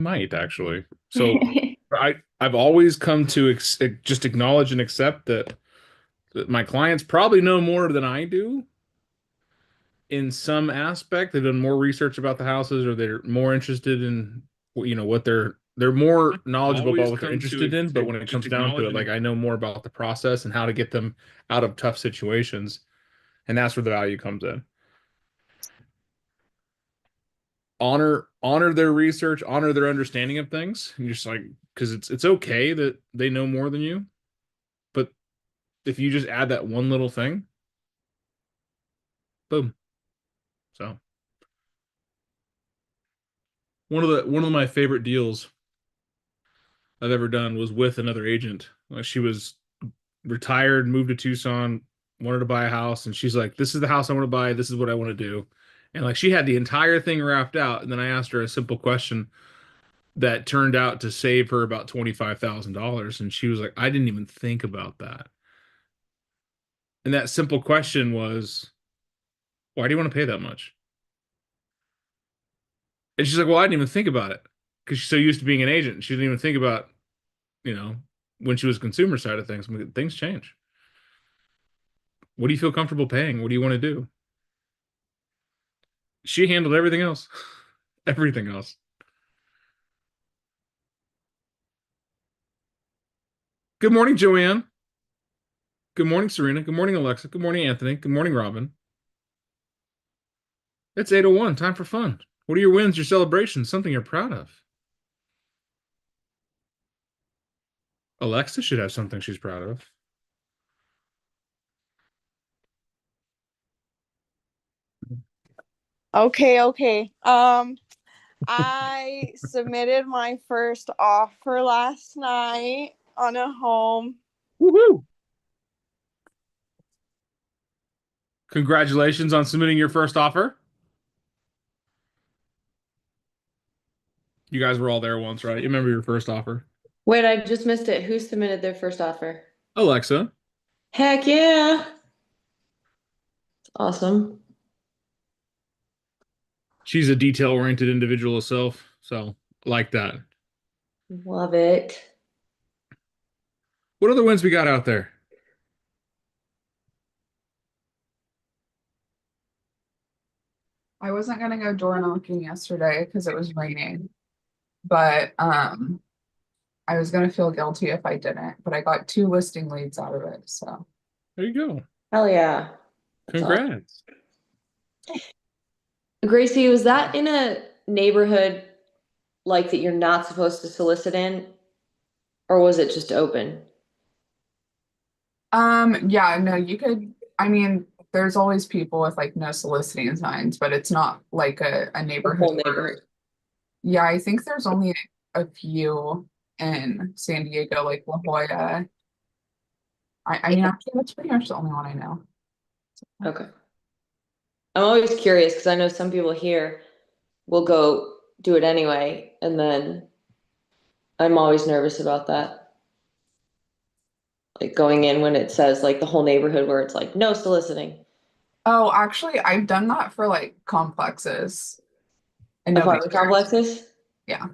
Might actually. So I've always come to just acknowledge and accept that my clients probably know more than I do in some aspect. They've done more research about the houses, or they're more interested in what they're more knowledgeable about Always what they're come to interested in. But when it just comes down to acknowledge it, like and I know more about the process and how to get them out of tough situations, and that's where the value comes in. Honor their research, honor their understanding of things. And you're just like, because it's okay that they know more than you, but if you just add that one little thing, boom. So one of my favorite deals I've ever done was with another agent. Like she was retired, moved to Tucson, wanted to buy a house, and she's like, "This is the house I want to buy. This is what I want to do." And like she had the entire thing wrapped out, and then I asked her a simple question that turned out to save her about $25,000, and she was like, "I didn't even think about that." And that simple question was, "Why do you want to pay that much?" And she's like, "Well, I didn't even think about it because she's so used to being an agent. She didn't even think about, you know, when she was consumer side of things. I mean, things change. What do you feel comfortable paying? What do you want to do?" She handled everything else. Everything else. Good morning, Joanne. Good morning, Serena. Good morning, Alexa. Good morning, Anthony. Good morning, Robin. It's 8:01. Time for fun. What are your wins, your celebrations, something you're proud of? Alexa should have something she's proud of. Okay, okay. I submitted my first offer last night on a home. Woohoo! Congratulations on submitting your first offer. You guys were all there once, right? You remember your first offer. Wait, I just missed it. Who submitted their first offer? Alexa. Heck yeah. Awesome. She's a detail-oriented individual herself, so like that. Love it. What other wins we got out there? I wasn't gonna go door knocking yesterday because it was raining, but I was gonna feel guilty if I didn't, but I got two listing leads out of it. So There you go. Hell yeah. That's awesome. Congrats. Gracie, was that in a neighborhood like that you're not supposed to solicit in, or was it just open? yeah, no, you could, I mean, there's always people with like no soliciting signs, but it's not like a The neighborhood whole neighborhood. yeah, I think there's only a few in San Diego, like La Jolla. I mean, actually, that's pretty much the only one I know. Okay. I'm always curious because I know some people here will go do it anyway, and then I'm always nervous about that. Like going in when it says like the whole neighborhood where it's like no soliciting. Oh, actually, I've done that for like complexes and nobody Apartment cares. complexes? Yeah.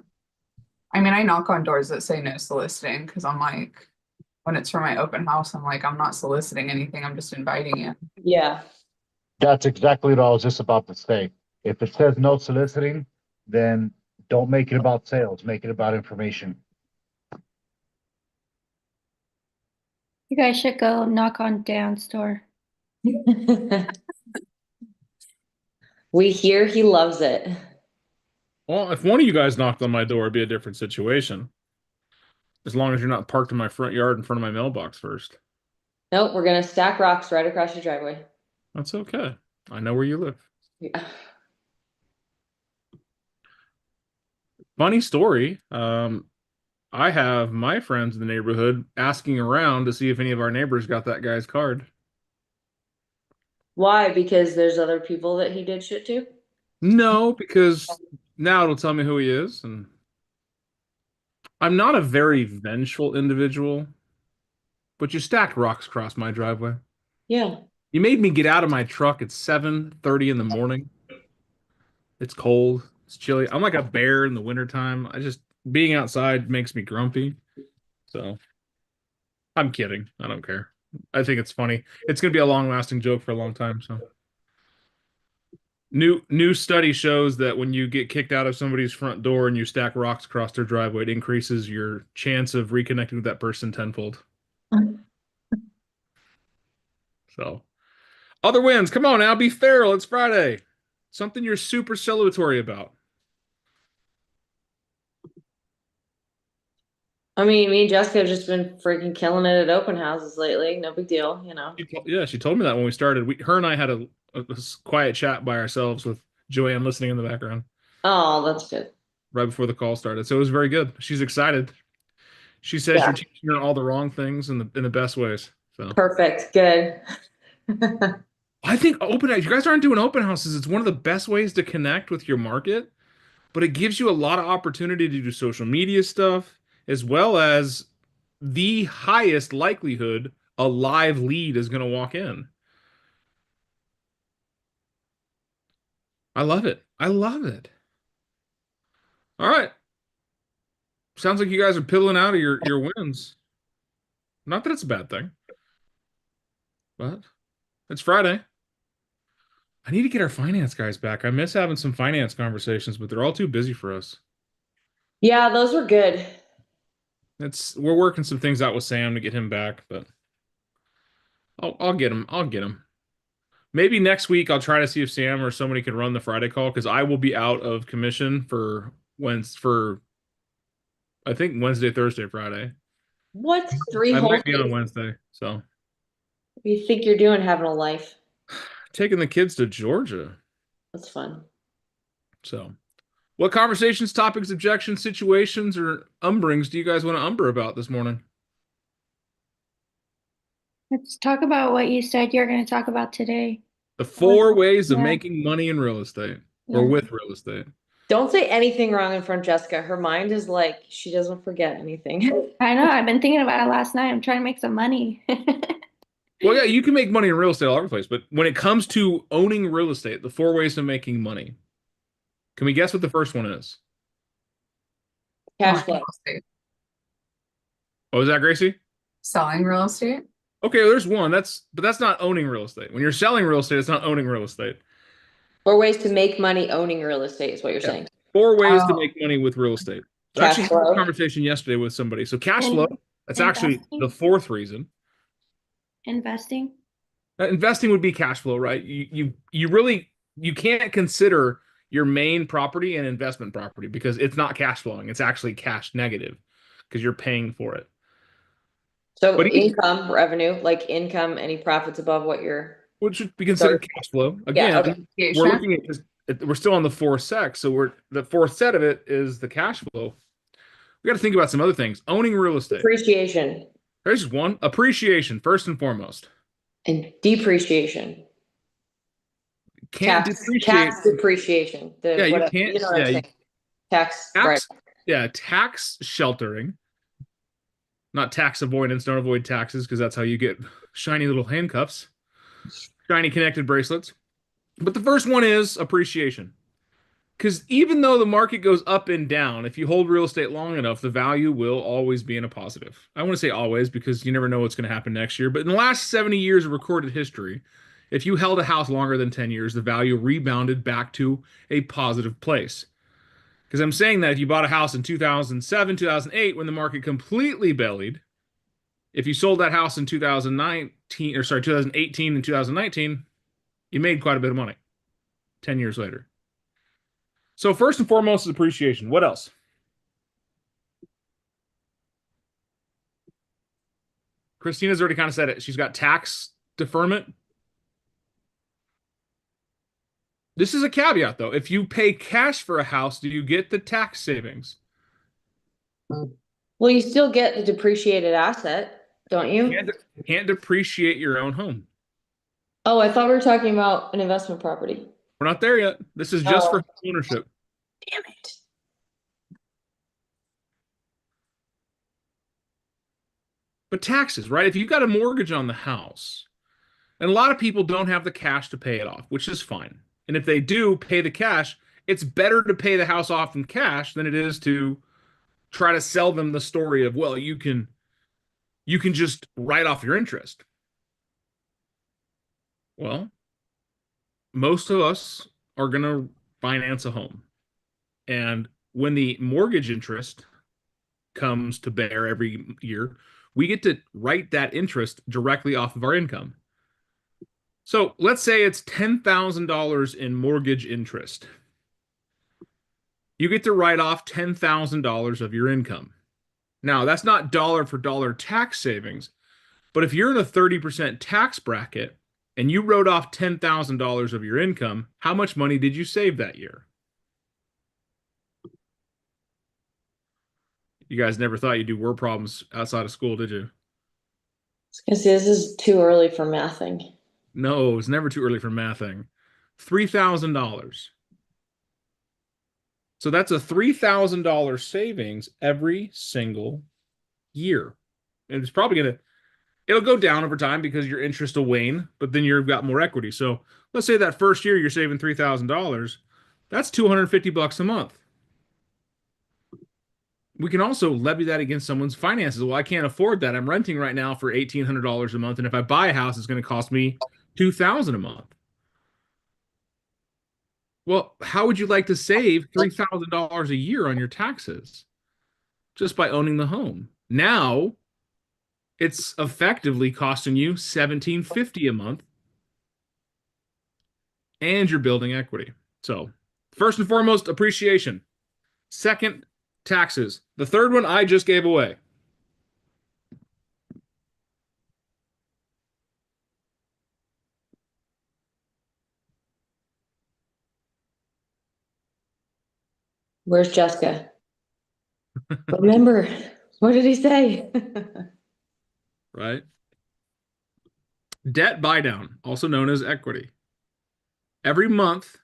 I mean, I knock on doors that say no soliciting because I'm like, when it's for my open house, I'm like, I'm not soliciting anything. I'm just inviting you. Yeah. That's exactly what I was just about to say. If it says no soliciting, then don't make it about sales, make it about information. You guys should go knock on Dan's door. We hear he loves it. Well, if one of you guys knocked on my door, it'd be a different situation. As long as you're not parked in my front yard in front of my mailbox first. Nope, we're gonna stack rocks right across your driveway. That's okay. I know where you live. Yeah. Funny story. I have my friends in the neighborhood asking around to see if any of our neighbors got that guy's card. Why? Because there's other people that he did shit to? No, because now it'll tell me who he is, and I'm not a very vengeful individual, but you stacked rocks across my driveway. Yeah. You made me get out of my truck at 7:30 in the morning. It's cold. It's chilly. I'm like a bear in the wintertime. Being outside makes me grumpy. So I'm kidding. I don't care. I think it's funny. It's gonna be a long lasting joke for a long time. So new study shows that when you get kicked out of somebody's front door and you stack rocks across their driveway, it increases your chance of reconnecting with that person tenfold. So other wins. Come on now, be feral. It's Friday. Something you're super celebratory about. I mean, me and Jessica have just been freaking killing it at open houses lately. No big deal, you know. Yeah, she told me that when we started. Her and I had a quiet chat by ourselves with Joanne listening in the background Oh, that's good. right before the call started. So it was very good. She's excited. She says Yeah. you're teaching her all the wrong things in the best ways. So Perfect. Good. I think open house. You guys aren't doing open houses. It's one of the best ways to connect with your market, but it gives you a lot of opportunity to do social media stuff as well as the highest likelihood a live lead is going to walk in. I love it. I love it. All right. Sounds like you guys are pilling out of your wins. Not that it's a bad thing, but it's Friday. I need to get our finance guys back. I miss having some finance conversations, but they're all too busy for us. Yeah, those were good. We're working some things out with Sam to get him back, but I'll get him. I'll get him. Maybe next week I'll try to see if Sam or somebody can run the Friday call because I will be out of commission for I think Wednesday, Thursday, Friday. What? 3 I whole might be on days? Wednesday, so What do you think you're doing having a life? taking the kids to Georgia. That's fun. So, what conversations, topics, objections, situations, or umbrings do you guys want to umber about this morning? Let's talk about what you said you're going to talk about today. The 4 ways of Yeah. making money in real estate or Yeah. with real estate. Don't say anything wrong in front of Jessica. Her mind is like, she doesn't forget anything. I know. I've been thinking about it last night. I'm trying to make some money. Well, yeah, you can make money in real estate all over the place, but when it comes to owning real estate, the 4 ways of making money. Can we guess what the first one is? Cash Selling flow. real estate. Oh, is that Gracie? Selling real estate. Okay, well, there's one. But that's not owning real estate. When you're selling real estate, it's not owning real estate. 4 ways to make money owning real estate is what you're Yeah. saying. 4 ways to Oh. make money with real estate. I Cash actually had flow. a conversation yesterday with somebody. So cash And flow, that's actually investing? the 4th reason. Investing. Investing would be cash flow, right? You really can't consider your main property an investment property because it's not cash flowing. It's actually cash negative because you're paying for it. So What do you- income, revenue, like income, any profits above what you're. Which would be considered cash flow. Yeah, Again, okay. we're Appreciation. looking at this. We're still on the 4th sec, so the 4th set of it is the cash flow. We got to think about some other things. Owning real estate. Depreciation There's just one. Appreciation, first and foremost. and depreciation. Can't Tax depreciate. depreciation. Yeah, you whatever- can't- You know what yeah, I'm you- saying. Tax, right. Tax sheltering, not tax avoidance. Don't avoid taxes because that's how you get shiny little handcuffs, shiny connected bracelets. But the first one is appreciation. Because even though the market goes up and down, if you hold real estate long enough, the value will always be in a positive. I want to say always because you never know what's going to happen next year. But in the last 70 years of recorded history, if you held a house longer than 10 years, the value rebounded back to a positive place. Because I'm saying that if you bought a house in 2007, 2008, when the market completely bellied, if you sold that house in 2018 and 2019, you made quite a bit of money 10 years later. So first and foremost is appreciation. What else? Christina's already kind of said it. She's got tax deferment. This is a caveat, though. If you pay cash for a house, do you get the tax savings? Well, you still get the depreciated asset, don't you? You can't depreciate your own home. Oh, I thought we were talking about an investment property. We're not there yet. This is just Oh. for ownership. Damn it. But taxes, right? If you've got a mortgage on the house, and a lot of people don't have the cash to pay it off, which is fine. And if they do pay the cash, it's better to pay the house off in cash than it is to try to sell them the story of, well, you can just write off your interest. Well, most of us are going to finance a home. And when the mortgage interest comes to bear every year, we get to write that interest directly off of our income. So let's say it's $10,000 in mortgage interest. You get to write off $10,000 of your income. Now, that's not dollar for dollar tax savings, but if you're in a 30% tax bracket and you wrote off $10,000 of your income, how much money did you save that year? You guys never thought you'd do word problems outside of school, did you? This is too early for mathing. No, it's never too early for mathing. $3,000. So that's a $3,000 savings every single year. And it's probably it'll go down over time because your interest will wane, but then you've got more equity. So let's say that first year you're saving $3,000. That's $250 a month. We can also levy that against someone's finances. Well, I can't afford that. I'm renting right now for $1,800 a month. And if I buy a house, it's going to cost me $2,000 a month. Well, how would you like to save $3,000 a year on your taxes just by owning the home? Now it's effectively costing you $1,750 a month and you're building equity. So first and foremost, appreciation. Second, taxes. The third one I just gave away. Where's Jessica? Remember, what did he say? Right? Debt buy down, also known as equity. Every month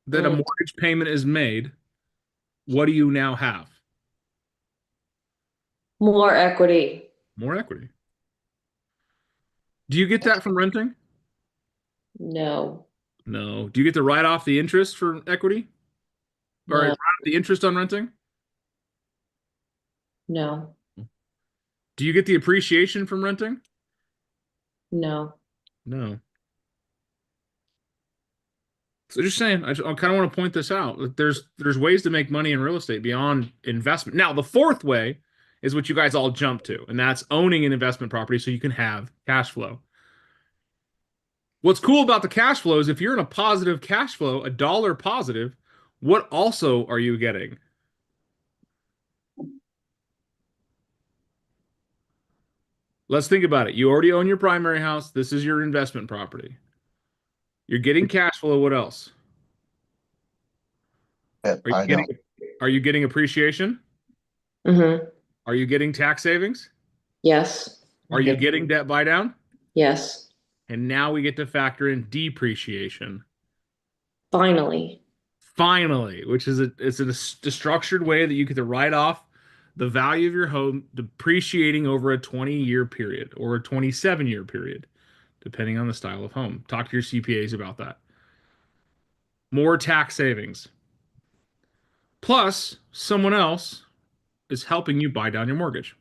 that a mortgage payment is made, what do you now have? More equity. More equity. Do you get that from renting? No. No. Do you get to write off the interest for equity? Or No. write off the interest on renting? No. Do you get the appreciation from renting? No. No. So just saying, I kind of want to point this out. That there's ways to make money in real estate beyond investment. Now, the fourth way is what you guys all jump to, and that's owning an investment property so you can have cash flow. What's cool about the cash flow is if you're in a positive cash flow, a dollar positive, what also are you getting? Let's think about it. You already own your primary house. This is your investment property. You're getting cash flow. What else? Are you getting appreciation? Mm-hmm. Are you getting tax savings? Yes. Are you getting debt buy down? Yes. And now we get to factor in depreciation. Finally. Finally, which is a structured way that you get to write off the value of your home depreciating over a 20-year period or a 27-year period, depending on the style of home. Talk to your CPAs about that. More tax savings. Plus, someone else is helping you buy down your mortgage.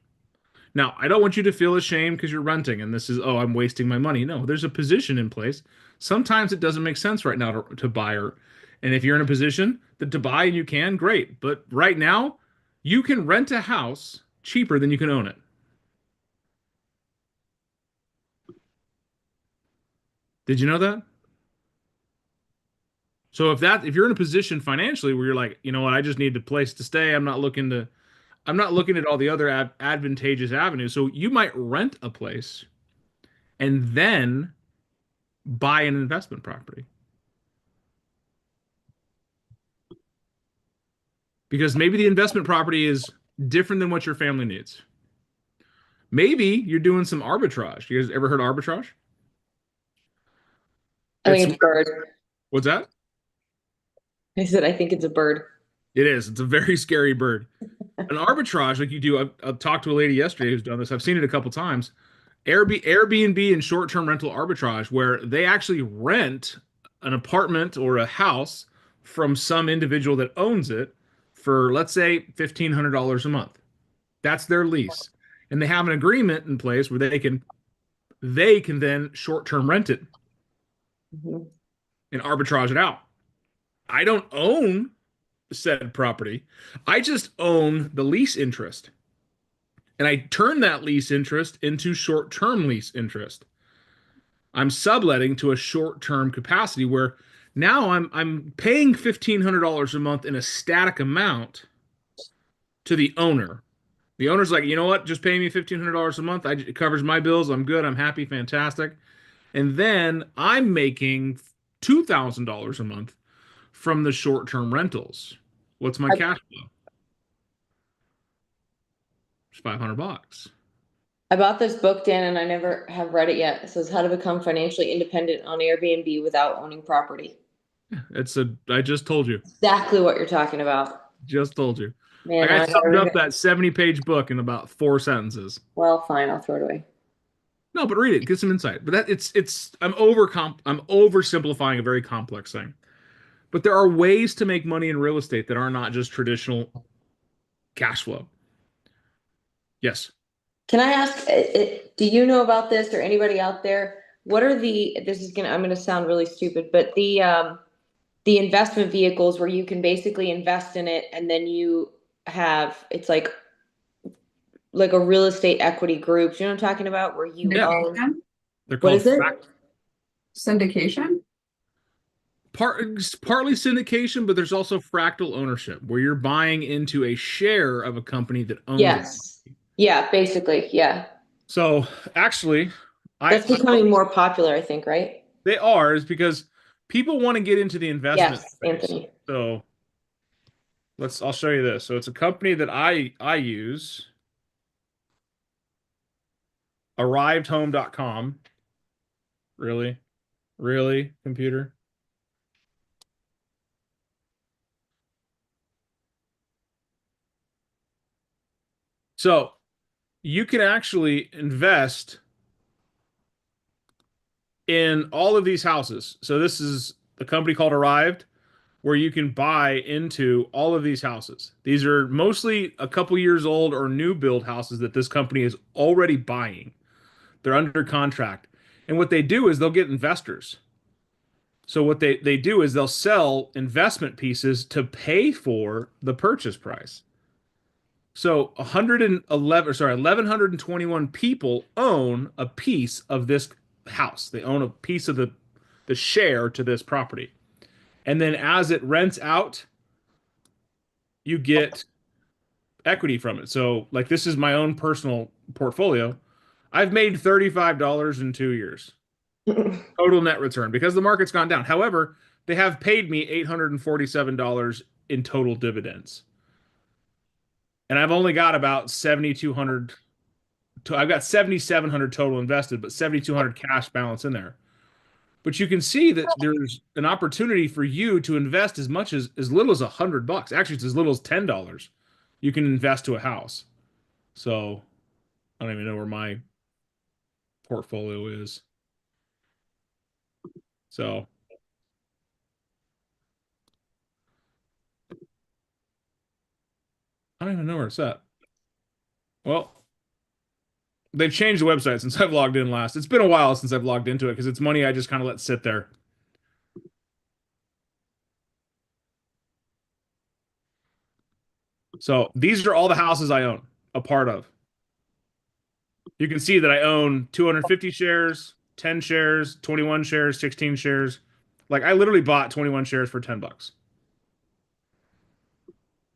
Now, I don't want you to feel ashamed because you're renting and this is, oh, I'm wasting my money. No, there's a position in place. Sometimes it doesn't make sense right now to buy and if you're in a position to buy and you can, great. But right now, you can rent a house cheaper than you can own it. Did you know that? So if you're in a position financially where you're like, you know what, I just need a place to stay. I'm not looking at all the other advantageous avenues. So you might rent a place and then buy an investment property. Because maybe the investment property is different than what your family needs. Maybe you're doing some arbitrage. You guys ever heard of arbitrage? I think it's a bird. What's that? I said, I think it's a bird. It is. It's a very scary bird. An arbitrage, like you do, I've talked to a lady yesterday who's done this. I've seen it a couple times. Airbnb and short-term rental arbitrage, where they actually rent an apartment or a house from some individual that owns it for, let's say, $1,500 a month. That's their lease. And they have an agreement in place where they can then short-term rent it Mhm. and arbitrage it out. I don't own said property. I just own the lease interest. And I turn that lease interest into short-term lease interest. I'm subletting to a short-term capacity where now I'm paying $1,500 a month in a static amount to the owner. The owner's like, you know what? Just pay me $1,500 a month. It covers my bills. I'm good. I'm happy. Fantastic. And then I'm making $2,000 a month from the short-term rentals. What's my cash flow? It's $500. I bought this book, Dan, and I never have read it yet. It says How to Become Financially Independent on Airbnb Without Owning Property. I just told you. Exactly what you're talking about. Just told you. Man, Like I I summed gotta up that 70-page book in about 4 sentences. Well, fine, I'll throw it away. No, but read it, get some insight. But I'm oversimplifying a very complex thing. But there are ways to make money in real estate that are not just traditional cash flow. Yes. Can I ask, do you know about this or anybody out there? What are I'm gonna sound really stupid, but the investment vehicles where you can basically invest in it and then it's like a real estate equity group. Do you know what I'm talking about? Where you own. Syndication? They're What called is it? Syndication? Partly syndication, but there's also fractal ownership where you're buying into a share of a company that owns it. Yes. Yeah, basically. Yeah. So actually, That's becoming more popular, I think, right? they are, is because people want to get into the investment Yes, space. Anthony. So I'll show you this. So it's a company that I use, arrivedhome.com. Really, computer? So you can actually invest in all of these houses. So this is a company called Arrived, where you can buy into all of these houses. These are mostly a couple years old or new build houses that this company is already buying. They're under contract. And what they do is they'll get investors. So what they do is they'll sell investment pieces to pay for the purchase price. So 1,121 people own a piece of this house. They own a piece of the share to this property. And then as it rents out, you get equity from it. So like this is my own personal portfolio. I've made $35 in 2 years. Total net return because the market's gone down. However, they have paid me $847 in total dividends. And I've only got about 7,200. I've got 7,700 total invested, but 7,200 cash balance in there. But you can see that there's an opportunity for you to invest as much as little as $100. Actually, it's as little as $10. You can invest to a house. So I don't even know where my portfolio is. So I don't even know where it's at. Well, they've changed the website since I've logged in last. It's been a while since I've logged into it because it's money I just kind of let sit there. So these are all the houses I own a part of. You can see that I own 250 shares, 10 shares, 21 shares, 16 shares. Like I literally bought 21 shares for $10.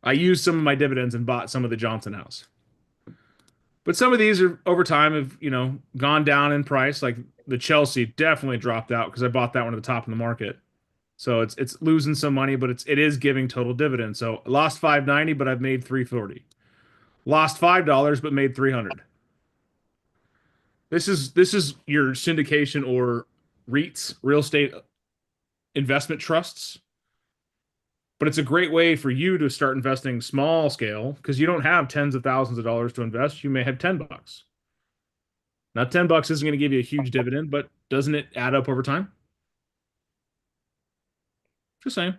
I used some of my dividends and bought some of the Johnson House. But some of these are over time have, gone down in price. Like the Chelsea definitely dropped out because I bought that one at the top of the market. So it's losing some money, but it is giving total dividends. So I lost $5.90, but I've made $3.40. Lost $5, but made $300. This is your syndication or REITs, real estate investment trusts. But it's a great way for you to start investing small scale because you don't have tens of thousands of dollars to invest. You may have $10. Now, $10 isn't going to give you a huge dividend, but doesn't it add up over time? Just saying.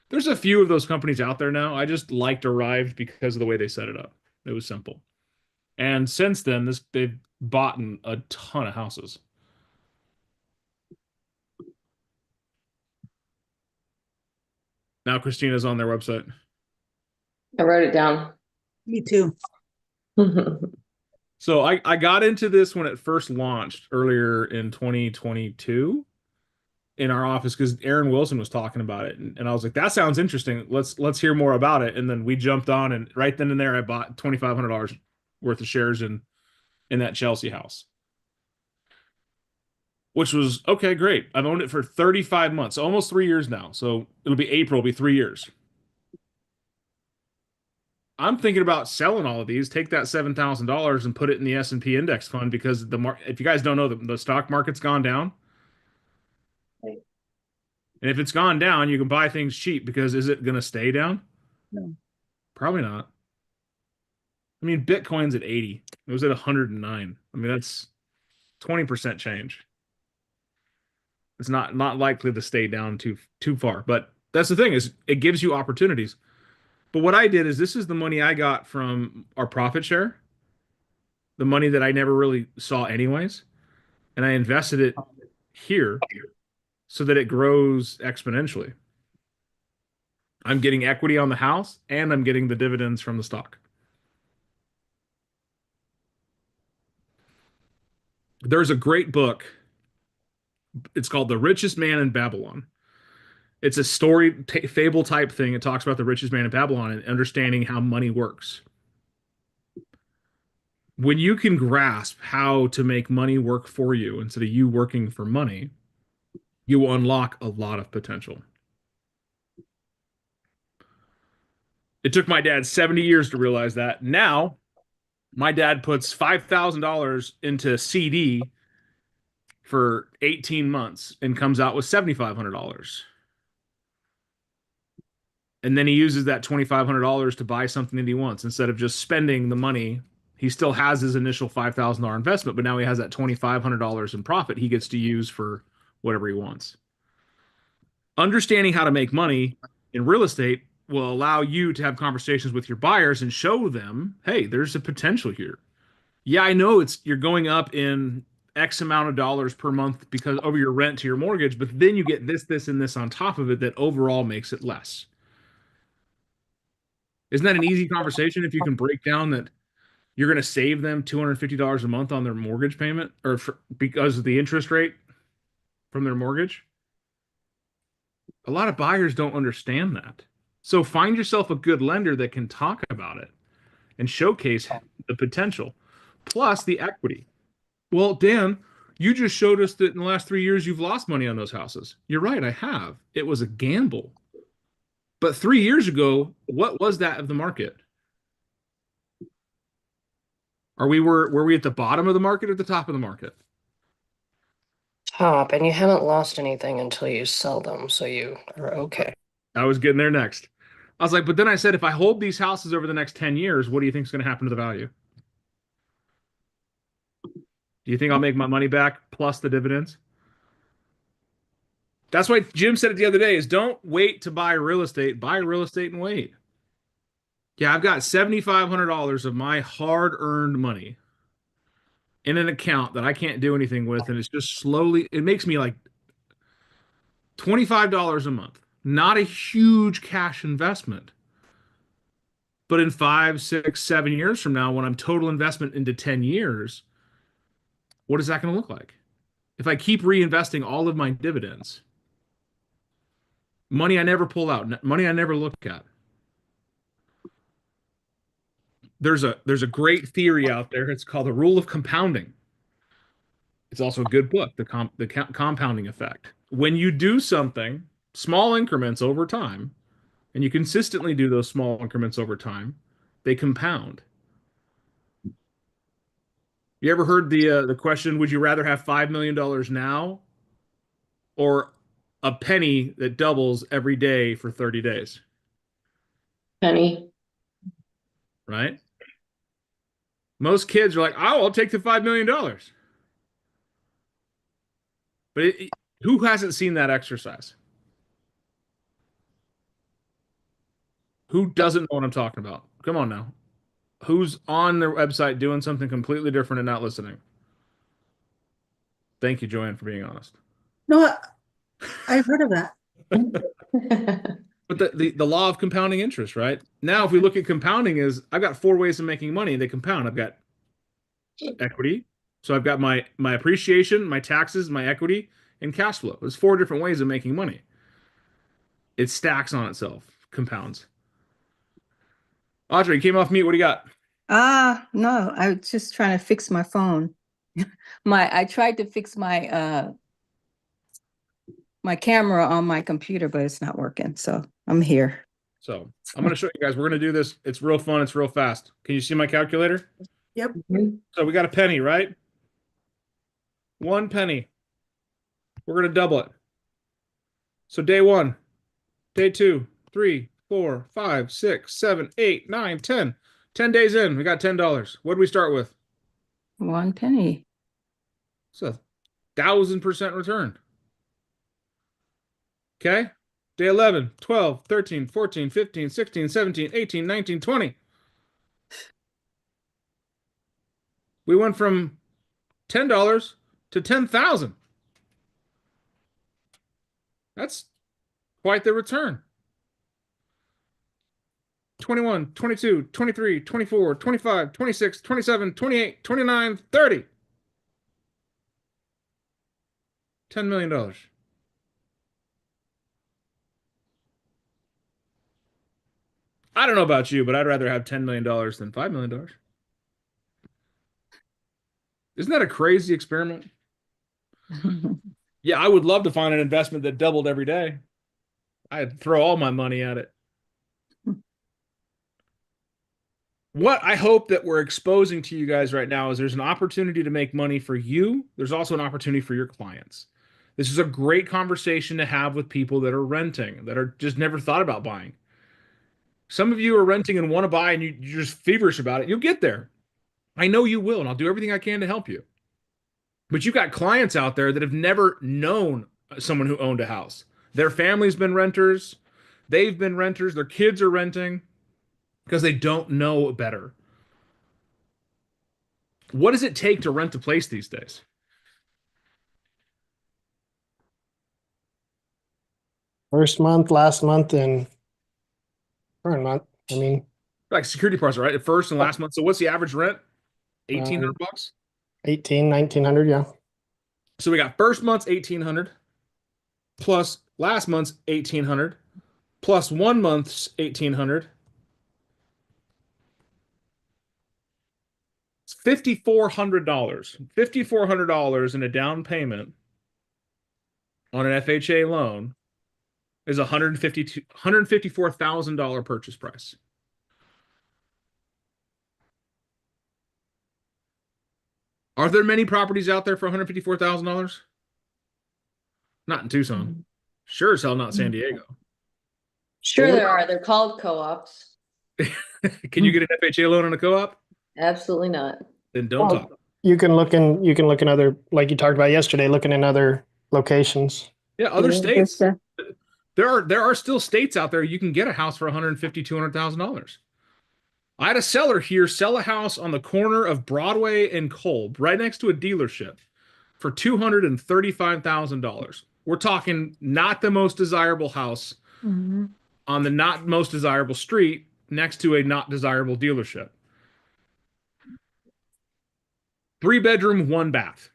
There's a few of those companies out there now. I just liked Arrived because of the way they set it up. It was simple. And since then, they've bought a ton of houses. Now Christina's on their website. I wrote it down. Me too. So I got into this when it first launched earlier in 2022 in our office because Aaron Wilson was talking about it, and I was like, that sounds interesting. Let's hear more about it. And then we jumped on, and right then and there, I bought $2,500 worth of shares in that Chelsea house, which was okay, great. I've owned it for 35 months, almost 3 years now. So it'll be April, it'll be 3 years. I'm thinking about selling all of these, take that $7,000 and put it in the S&P index fund because if you guys don't know, the stock market's gone down. Right. And if it's gone down, you can buy things cheap because is it going to stay down? No. Probably not. I mean, Bitcoin's at 80. It was at 109. I mean, that's 20% change. It's not likely to stay down too far. But that's the thing is it gives you opportunities. But what I did is this is the money I got from our profit share, the money that I never really saw anyways, and I invested it here so that it grows exponentially. I'm getting equity on the house and I'm getting the dividends from the stock. There's a great book. It's called The Richest Man in Babylon. It's a story fable type thing. It talks about the richest man in Babylon and understanding how money works. When you can grasp how to make money work for you instead of you working for money, you will unlock a lot of potential. It took my dad 70 years to realize that. Now, my dad puts $5,000 into CD for 18 months and comes out with $7,500. And then he uses that $2,500 to buy something that he wants instead of just spending the money. He still has his initial $5,000 investment, but now he has that $2,500 in profit he gets to use for whatever he wants. Understanding how to make money in real estate will allow you to have conversations with your buyers and show them, hey, there's a potential here. Yeah, I know you're going up in X amount of dollars per month because over your rent to your mortgage, but then you get this, and this on top of it that overall makes it less. Isn't that an easy conversation if you can break down that you're going to save them $250 a month on their mortgage payment or because of the interest rate from their mortgage? A lot of buyers don't understand that. So find yourself a good lender that can talk about it and showcase the potential, plus the equity. Well, Dan, you just showed us that in the last 3 years you've lost money on those houses. You're right, I have. It was a gamble. But 3 years ago, what was that of the market? Were we at the bottom of the market or the top of the market? Top, and you haven't lost anything until you sell them, so you are okay. I was getting there next. I was like, but then I said, if I hold these houses over the next 10 years, what do you think is going to happen to the value? Do you think I'll make my money back plus the dividends? That's why Jim said it the other day is don't wait to buy real estate and wait. Yeah, I've got $7,500 of my hard-earned money in an account that I can't do anything with, and it's just slowly, it makes me like $25 a month. Not a huge cash investment. But in 5, 6, 7 years from now, when I'm total investment into 10 years, what is that going to look like? If I keep reinvesting all of my dividends, money I never pull out, money I never look at. There's a great theory out there. It's called the rule of compounding. It's also a good book, the compounding effect. When you do something, small increments over time, and you consistently do those small increments over time, they compound. You ever heard the question, would you rather have $5 million now or a penny that doubles every day for 30 days? Penny. Right? Most kids are like, oh, I'll take the $5 million. But who hasn't seen that exercise? Who doesn't know what I'm talking about? Come on now. Who's on their website doing something completely different and not listening? Thank you, Joanne, for being honest. No, I've heard of that. But the law of compounding interest, right? Now, if we look at compounding, is I've got 4 ways of making money. They compound. I've got equity. So I've got my appreciation, my taxes, my equity, and cash flow. There's 4 different ways of making money. It stacks on itself, compounds. Audrey, you came off mute. What do you got? No, I was just trying to fix my phone. I tried to fix my my camera on my computer, but it's not working. So I'm here. So I'm going to show you guys. We're going to do this. It's real fun. It's real fast. Can you see my calculator? Yep. So we got a penny, right? 1 penny. We're going to double it. So day 1, day 2, 3, 4, 5, 6, 7, 8, 9, 10. 10 days in, we got $10. What did we start with? 1 penny. It's a 1,000% return. Okay. Day 11, 12, 13, 14, 15, 16, 17, 18, 19, 20. We went from $10 to 10,000. That's quite the return. 21, 22, 23, 24, 25, 26, 27, 28, 29, 30. $10 million. I don't know about you, but I'd rather have $10 million than $5 million. Isn't that a crazy experiment? Yeah, I would love to find an investment that doubled every day. I'd throw all my money at it. What I hope that we're exposing to you guys right now is there's an opportunity to make money for you. There's also an opportunity for your clients. This is a great conversation to have with people that are renting, that are just never thought about buying. Some of you are renting and want to buy and you're just feverish about it. You'll get there. I know you will, and I'll do everything I can to help you. But you've got clients out there that have never known someone who owned a house. Their family's been renters. They've been renters. Their kids are renting because they don't know better. What does it take to rent a place these days? First month, last month, and current month. I mean, Like security deposit, right? At first and last month. So what's the average rent? $1,800? 1,900, yeah. So we got first month's 1,800 plus last month's 1,800 plus 1 month's 1,800. It's $5,400. $5,400 in a down payment on an FHA loan is $154,000 purchase price. Are there many properties out there for $154,000? Not in Tucson. Sure as hell not San Diego. Sure there are. They're called co-ops. Can you get an FHA loan on a co-op? Absolutely not. Then don't Well, talk. You can look in other, like you talked about yesterday, looking in other locations. Yeah, other Yeah, states. that's, There are still states out there you can get a house for $150,000, $200,000. I had a seller here sell a house on the corner of Broadway and Kolb, right next to a dealership, for $235,000. We're talking not the most desirable house Mhm. on the not most desirable street next to a not desirable dealership. 3-bedroom, 1 bath.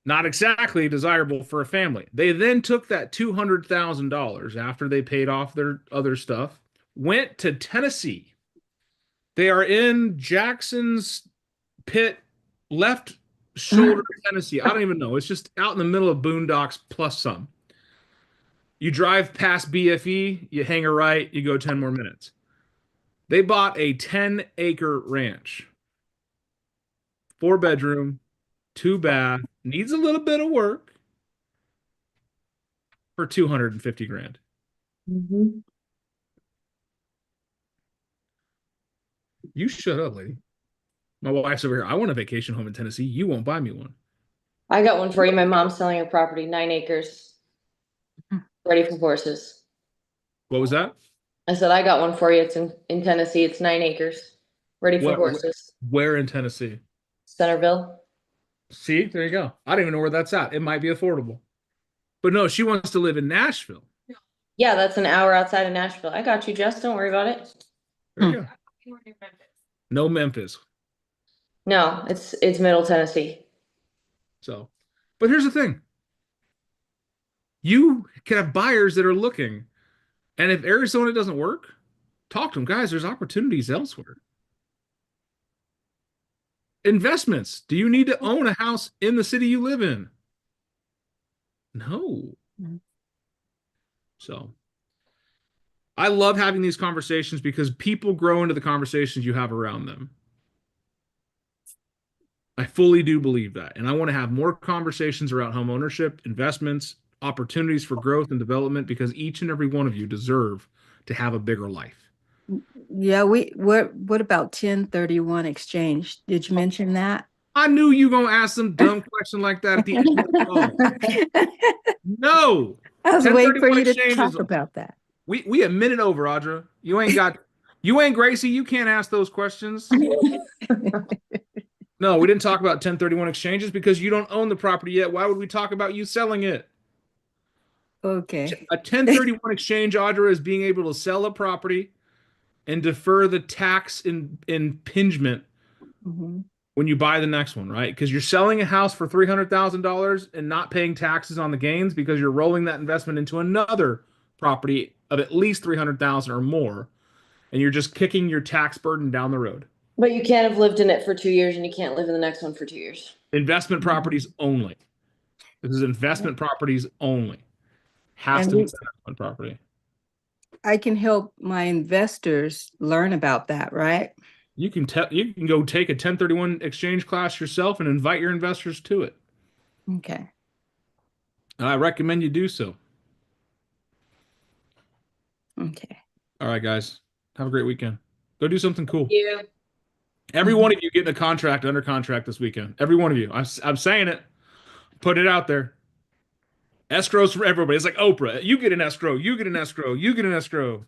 Not exactly desirable for a family. They then took that $200,000 after they paid off their other stuff, went to Tennessee. They are in Jackson's Pit, left shoulder, Tennessee. I don't even know. It's just out in the middle of boondocks plus some. You drive past BFE, you hang a right, you go 10 more minutes. They bought a 10-acre ranch. 4-bedroom, 2 bath, needs a little bit of work for $250,000. Mm-hmm. You shut up, lady. My wife's over here. I want a vacation home in Tennessee. You won't buy me one. I got one for you. My mom's selling a property, 9 acres. Ready for horses. What was that? I said, I got one for you. It's in Tennessee. It's 9 acres. Ready for Where- horses. Where in Tennessee? Centerville. See, there you go. I don't even know where that's at. It might be affordable. But no, she wants to live in Nashville. Yeah, that's an hour outside of Nashville. I got you, Jess. Don't worry about it. There you go. No Memphis. No, it's Middle Tennessee. So, but here's the thing. You can have buyers that are looking, and if Arizona doesn't work, talk to them. Guys, there's opportunities elsewhere. Investments. Do you need to own a house in the city you live in? No. So, I love having these conversations because people grow into the conversations you have around them. I fully do believe that. And I want to have more conversations around home ownership, investments, opportunities for growth and development because each and every one of you deserve to have a bigger life. Yeah, what about 1031 exchange? Did you mention that? I knew you gonna ask some dumb question like that at the end of the call. No. I was waiting for 1031 you to exchanges. talk about that. We a minute over, Audra. You ain't Gracie. You can't ask those questions. No, we didn't talk about 1031 exchanges because you don't own the property yet. Why would we talk about you selling it? Okay. A 1031 exchange, Audra, is being able to sell a property and defer the tax impingement Mhm. when you buy the next one, right? Because you're selling a house for $300,000 and not paying taxes on the gains because you're rolling that investment into another property of at least 300,000 or more, and you're just kicking your tax burden down the road. But you can't have lived in it for 2 years and you can't live in the next one for 2 years. Investment properties only. This is investment properties only. Has And to be we- investment property. I can help my investors learn about that, right? You can go take a 1031 exchange class yourself and invite your investors to it. Okay. And I recommend you do so. Okay. All right, guys. Have a great weekend. Go do something cool. You. Every one of you getting a contract under contract this weekend. Every one of you. I'm saying it. Put it out there. Escrows for everybody. It's like Oprah. You get an escrow. You get an escrow. You get an escrow.